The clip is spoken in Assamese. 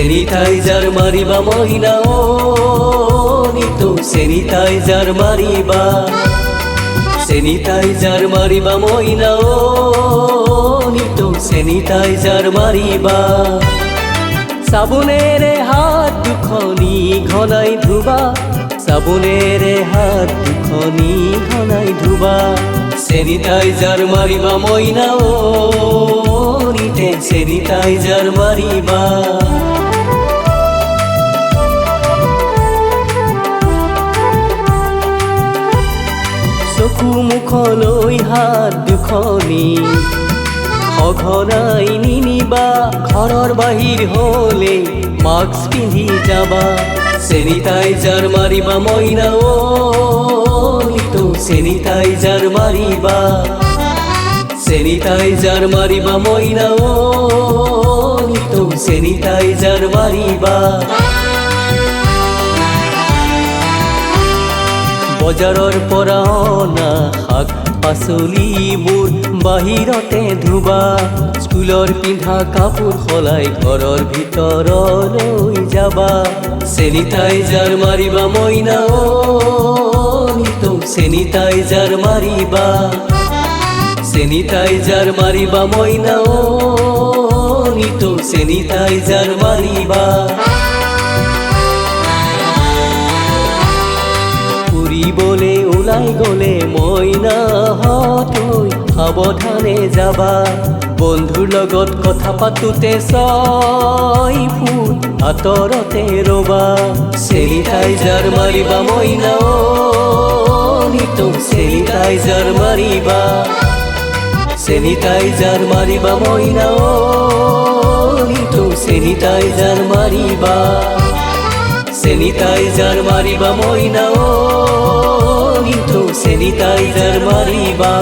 সেনিটাইজার মারিবা মইনা ও নিতো সেনিটাইজার মারিবা সেনিটাইজার মারিবা মইনা ও নিতো সেনিটাইজার মারিবা সাবুনেরে হাত দুখনি ঘনাই ধুবা সাবুনেরে হাত দুখনি ঘনাই ধুবা সেনিটাইজার মারিবা মইনা ও নিতে সেনিটাইজার মারিবা চকু মুখলৈ হাত দুখনি সঘনাই নিনিবা ঘৰৰ বাহিৰ হলে মাস্ক পিন্ধি যাবা সেনিটাইজাৰ মাৰিবা মইনা ও নিতো সেনিটাইজাৰ মাৰিবা সেনিটাইজাৰ মাৰিবা মইনা ও নিতো সেনিটাইজাৰ মাৰিবা বজাৰৰ পৰা অনা শাক পাচলিবোৰ বাহিৰতে ধুবা স্কুলৰ পিন্ধা কাপোৰ সলাই ঘৰৰ ভিতৰলৈ যাবা সেনিটাইজাৰ মাৰিবা মইনা ও নিতো সেনিটাইজাৰ মাৰিবা সেনিটাইজাৰ মাৰিবা মইনা ও নিতো সেনিটাইজাৰ মাৰিবা ফুৰিবলে ওলাই গলে মইনা হতৈ সাৱধানে যাবা বন্ধুৰ লগত কথা পাতোতে 6 ফুট আঁতৰতে ৰবা সেনিটাইজার মারিবা মইনা ও নিতো সেনিটাইজার মারিবা সেনিটাইজার মারিবা মইনা ও নিতো সেনিটাইজার মারিবা সেনিটাইজার মারিবা মইনা ও নিতো সেনিটাইজার মারিবা।